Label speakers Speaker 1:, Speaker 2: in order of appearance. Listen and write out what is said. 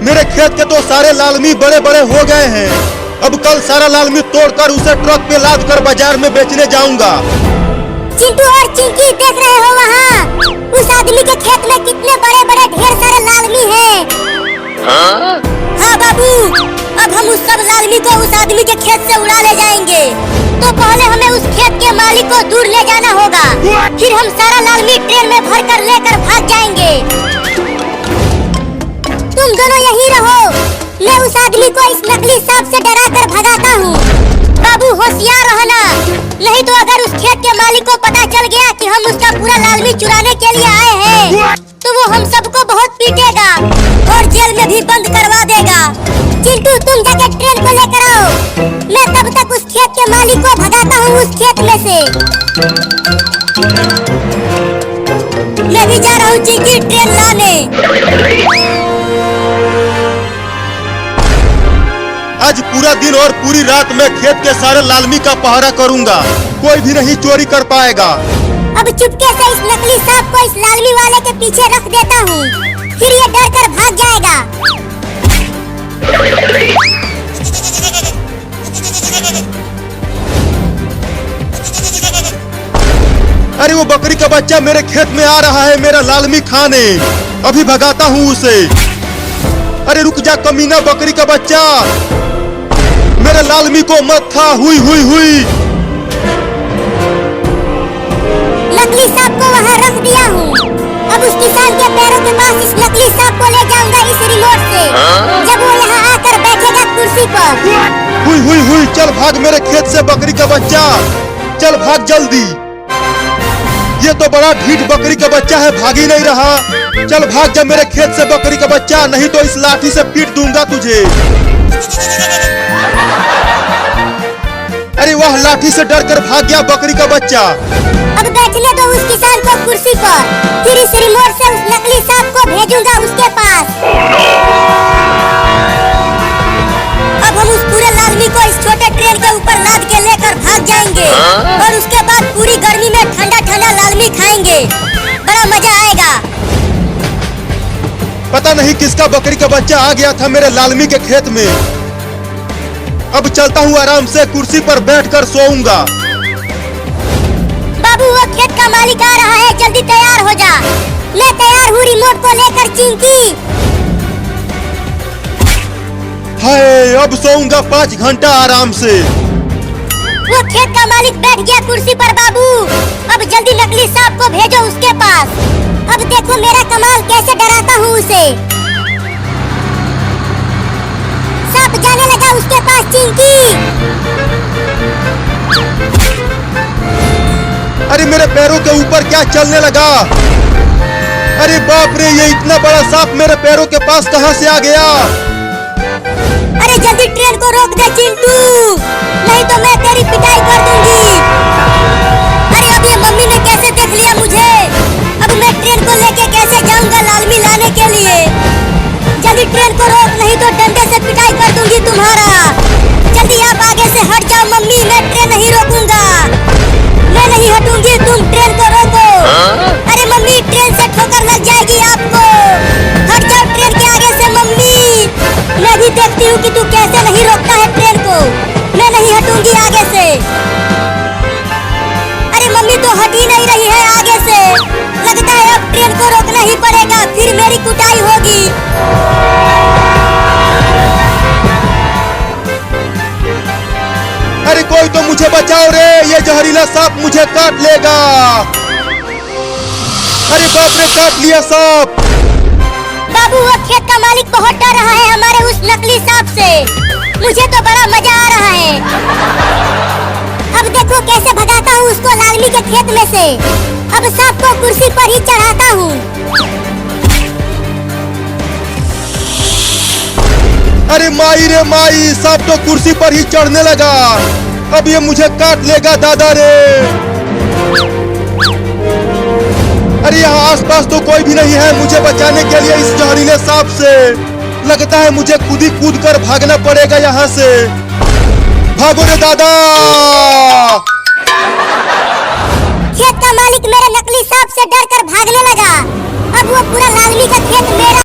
Speaker 1: मेरे खेत के तो सारे लालमी बड़े बड़े हो गए हैं। अब कल सारा लालमी तोड़कर उसे ट्रक पे लाद कर बाजार में बेचने जाऊंगा।
Speaker 2: चिंटू और चिंकी देख रहे हो वहाँ? उस आदमी के खेत में कितने बड़े बड़े ढेर सारे लालमी हैं। हाँ बाबू, अब हम उस सब लालमी को उस आदमी के खेत से उड़ा ले जाएंगे। तो पहले हमें उस खेत के मालिक को दूर ले जाना होगा, फिर हम सारा लालमी ट्रेन में भर कर लेकर भाग जाएंगे। तुम दोनों यहीं रहो, मैं उस आदमी को इस नकली सांप से डरा कर भगाता हूँ। बाबू होशियार रहना, नहीं तो अगर उस खेत के मालिक को पता चल गया कि हम उसका पूरा लालमी चुराने के लिए आए हैं, तो वो हम सबको बहुत पीटेगा और जेल में भी बंद करवा देगा। चिंटू तुम जाके ट्रेन को लेकर आओ, मैं तब तक उस खेत के मालिक को भगाता हूँ उस खेत में से। मैं भी जा रहा हूँ चिंकी ट्रेन लाने।
Speaker 1: आज पूरा दिन और पूरी रात मैं खेत के सारे लालमी का पहरा करूंगा, कोई भी नहीं चोरी कर पाएगा।
Speaker 2: अब चुपके से इस नकली सांप को इस लालमी वाले के पीछे रख देता हूँ, फिर ये डर कर भाग जाएगा।
Speaker 1: अरे वो बकरी का बच्चा मेरे खेत में आ रहा है मेरा लालमी खाने, अभी भगाता हूँ उसे। अरे रुक जा कमीना बकरी का बच्चा, मेरे लालमी को मत खा। हुई हुई हुई।
Speaker 2: नकली सांप को वहाँ रख दिया हूँ, अब उस किसान के पैरों के पास इस नकली सांप को ले जाऊंगा इस रिमोट से, जब वो यहाँ आकर बैठेगा कुर्सी पर।
Speaker 1: हुई हुई हुई, चल भाग मेरे खेत से बकरी का बच्चा, चल भाग जल्दी। ये तो बड़ा ढीठ बकरी का बच्चा है, भाग ही नहीं रहा। चल भाग जा मेरे खेत से बकरी का बच्चा, नहीं तो इस लाठी से पीट दूंगा तुझे। अरे वाह, लाठी से डरकर भाग गया बकरी का बच्चा।
Speaker 2: अब बैठने दो उस किसान को कुर्सी पर, फिर इस रिमोट से उस नकली सांप को भेजूंगा उसके पास। अब हम उस पूरे लालमी को इस छोटे ट्रेन के ऊपर लाद के लेकर भाग जाएंगे और उसके बाद पूरी गर्मी में ठंडा ठंडा लालमी खाएंगे, बड़ा मजा आएगा।
Speaker 1: पता नहीं किसका बकरी का बच्चा आ गया था मेरे लालमी के खेत में। अब चलता हूँ आराम से, कुर्सी पर बैठकर सोऊंगा।
Speaker 2: बाबू वो खेत का मालिक आ रहा है, जल्दी तैयार हो जा। मैं तैयार हूँ रिमोट को लेकर चिंकी।
Speaker 1: हाय, अब सोऊंगा 5 घंटा आराम से।
Speaker 2: वो खेत का मालिक बैठ गया कुर्सी पर बाबू, अब जल्दी नकली सांप को भेजो उसके पास। अब देखो मेरा कमाल कैसे डराता हूँ उसे। सांप जाने लगा उसके पास चिंकी।
Speaker 1: अरे मेरे पैरों के ऊपर क्या चलने लगा? अरे बाप रे, ये इतना बड़ा सांप मेरे पैरों के पास कहाँ से आ गया?
Speaker 2: अरे जल्दी ट्रेन को रोक दे चिंटू, नहीं तो मैं तेरी पिटाई कर दूंगी। अरे अब ये मम्मी ने कैसे देख लिया मुझे, अब मैं ट्रेन को लेके कैसे जाऊंगा लालमी लाने के लिए। जल्दी ट्रेन को रोक, नहीं तो डंडे से पिटाई कर दूंगी तुम्हारा। जल्दी आप आगे से हट जाओ मम्मी, मैं ट्रेन नहीं रोकूंगा। मैं नहीं हटूंगी, तुम ट्रेन को रोको। अरे मम्मी ट्रेन से ठोकर लग जाएगी आपको, हट जाओ ट्रेन के आगे से मम्मी। मैं भी देखती हूँ कि तू कैसे नहीं रोकता है ट्रेन को, मैं नहीं हटूंगी आगे से। अरे मम्मी तो हट ही नहीं रही है आगे से, लगता है अब ट्रेन को रोकना ही पड़ेगा, फिर मेरी कुटाई होगी।
Speaker 1: अरे कोई तो मुझे बचाओ रे, ये जहरीला सांप मुझे काट लेगा। अरे बाप रे, काट लिया सांप।
Speaker 2: बाबू वो खेत का मालिक बहुत डर रहा है हमारे उस नकली सांप से, मुझे तो बड़ा मजा आ रहा है। अब देखो कैसे भगाता हूँ उसको लालमी के खेत में से। अब सांप को कुर्सी पर ही चढ़ाता हूँ।
Speaker 1: अरे माई रे माई, सांप तो कुर्सी पर ही चढ़ने लगा, अब ये मुझे काट लेगा दादा रे। अरे यहाँ आसपास तो कोई भी नहीं है मुझे बचाने के लिए इस जहरीले सांप से। लगता है मुझे खुद ही कूद कर भागना पड़ेगा यहाँ से। भागो रे दादा।
Speaker 2: खेत का मालिक मेरे नकली सांप से डर कर भागने लगा। का खेत